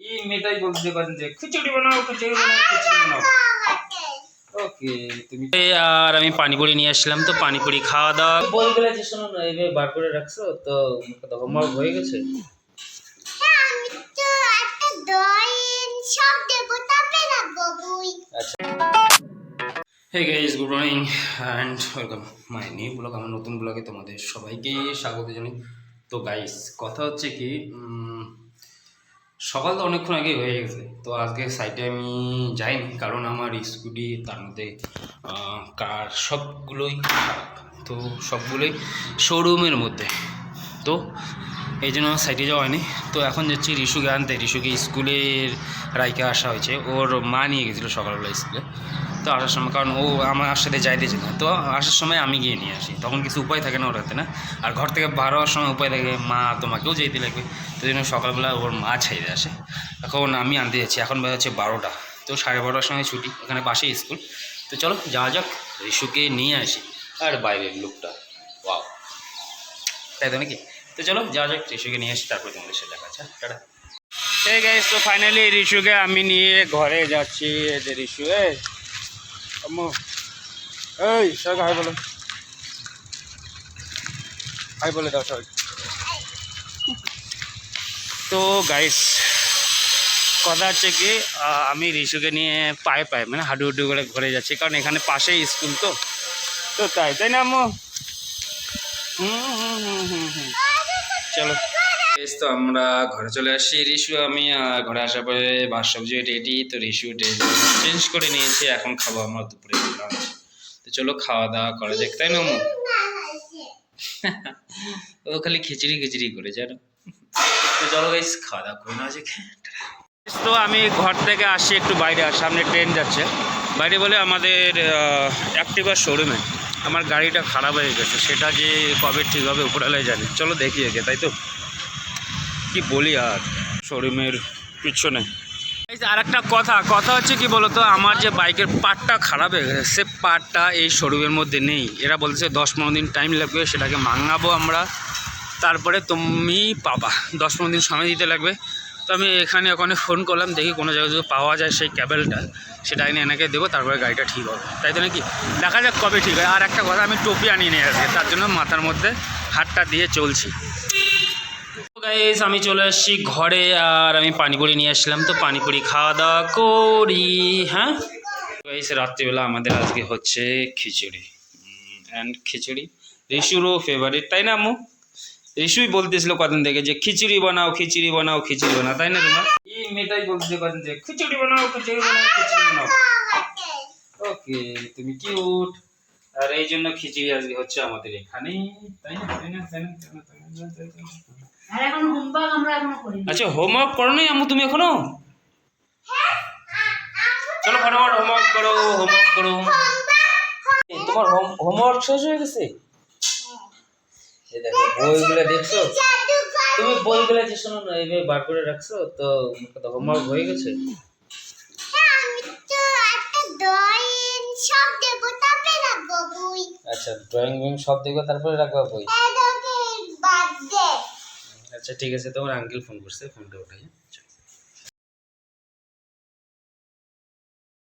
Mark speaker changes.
Speaker 1: ये মেয়েটাই বলতে পারেন যে খিচুড়ি বানাও খিচুড়ি বানাও খিচুড়ি বানাও। ওকে তুমি আর আমি পানিপুরি নিয়ে আসলাম, তো পানিপুরি খাওয়া দাওয়া বইগুলো যে শোনো না এইভাবে বার করে রাখছো তো হোমওয়ার্ক হয়ে গেছে। Hey guys, good morning and welcome my new blog. আমার নতুন ব্লগে তোমাদের সবাইকে স্বাগত জানাই। তো গাইস কথা হচ্ছে কি, সকাল তো অনেকক্ষণ আগে হয়ে গেছে, তো আজকে সাইডে আমি যাইনি কারণ আমার স্কুটি তার মধ্যে কার সবগুলোই খারাপ, তো সবগুলোই শোরুমের মধ্যে, তো এই জন্য সাইডে যাওয়া হয়নি। তো এখন যাচ্ছি রিশুকে আনতে। রিশুকে স্কুলের রাইকে আসা হয়েছে, ওর মা নিয়ে গেছিলো সকালবেলা স্কুলে। তো আসার সময়, কারণ ও আমার সাথে যাইতেছে না, তো আসার সময় আমি গিয়ে নিয়ে আসি, তখন কিছু উপায় থাকে না ওর হাতে না। আর ঘর থেকে বার হওয়ার সময় উপায় থাকে, মা তোমাকেও যেতে লাগবে, তো জন্য সকালবেলা ওর মা ছাইড়ে আসে। এখন আমি আনতে যাচ্ছি, এখন বেলা হচ্ছে 12টা, তো 12:30টার সময় ছুটি, এখানে পাশেই স্কুল। তো চলো যাওয়া যাক, রিশুকে নিয়ে আসি। আর বাইরের লোকটা ওয়াও, তাই তো নাকি? তো চলো যাওয়া যাক, রিশুকে নিয়ে আসি, তারপরে তোমাদের সাথে দেখা। আচ্ছা টাটা। এই গাইস, তো ফাইনালি রিশুকে আমি নিয়ে ঘরে যাচ্ছি। এই যে রিশু, এই সবাই হাই বলো, হাই বলে দাও সবাই। তো গাইস কথা হচ্ছে কি, আমি রিশুকে নিয়ে পায়ে পায়ে মানে হাডু হাডু করে ঘরে যাচ্ছি, কারণ এখানে পাশেই স্কুল, তো তো তাই না আম্মু? চলো তো আমরা ঘরে চলে আসছি। রিশু আমি ঘরে আসার পরে ভাত সবজি রেডি, তো রিশু চেঞ্জ করে নিয়েছি, এখন খাবো আমরা দুপুরে লাঞ্চ। তো চলো খাওয়া দাওয়া করা যাক, তাই না আম্মু? ও খালি খিচড়ি খিচড়ি করে জানো। তো চলো গাইস খাওয়া দাওয়া করে নেওয়া যাক। তো আমি ঘর থেকে আসি একটু বাইরে, আর সামনে ট্রেন যাচ্ছে। বাইরে বলে আমাদের অ্যাক্টিভা শোরুমে আমার গাড়িটা খারাপ হয়ে গেছে, সেটা যে কবে ঠিক হবে উপরওয়ালাই জানে। চলো দেখি একে, তাই তো কি বলি। আর শোরুমের পিছনে আর একটা কথা হচ্ছে কি বলতো, আমার যে বাইকের পার্টটা খারাপ হয়ে গেছে, সে পার্টটা এই শোরুমের মধ্যে নেই। এরা বলছে 10-15 দিন টাইম লাগবে, সেটাকে মাঙাবো আমরা, তারপরে তুমি পাবা। 10-15 দিন সময় দিতে লাগবে। তো আমি ওখানে ফোন করলাম, দেখি কোনো জায়গায় যদি পাওয়া যায় সেই ক্যাবেলটা, সেটা এনে এনেকে দেবো, তারপরে গাড়িটা ঠিক হবে, তাই তো নাকি? দেখা যাক কবে ঠিক হয়। আর একটা কথা, আমি টুপি আনিয়ে নিয়ে আসছি, তার জন্য মাথার মধ্যে হাতটা দিয়ে চলছি। গাইস আমি চলে আসছি ঘরে, আর আমি পানিপুরি নিয়ে আসলাম, তো পানিপুরি খাওয়া দাওয়া করি। হ্যাঁ গাইস, রাত্রিবেলা আমাদের আজকে হচ্ছে খিচুড়ি, অ্যান্ড খিচুড়ি রিশুরও ফেভারিট, তাই না আম্মু? রিশুই বলতেছিল কদিন থেকে যে খিচুড়ি বানাও খিচুড়ি বানাও খিচুড়ি বানাও, তাই না? তোমার এই মেয়েটাই বলতে কদিন যে খিচুড়ি বানাও খিচুড়ি বানাও খিচুড়ি বানাও। ওকে তুমি কিউট, আর এই জন্য খিচুড়ি আজকে হচ্ছে আমাদের এখানে, তাই না? আচ্ছা হোমওয়ার্ক করো নাই আম্মু তুমি এখনো? চলো ফটাফট হোমওয়ার্ক করো, হোমওয়ার্ক করো। তোমার হোমওয়ার্ক শেষ হয়ে গেছে? এই দেখো বইগুলো দেখছো, তুমি বইগুলো যে শোনো না এইভাবে বার করে রাখছো, তো হোমওয়ার্ক হয়ে গেছে? আচ্ছা ড্রয়িং সব দেখবো, তারপরে রাখবা বই। আচ্ছা ঠিক আছে, তোমার আঙ্কেল ফোন করছে, ফোনটা উঠাই।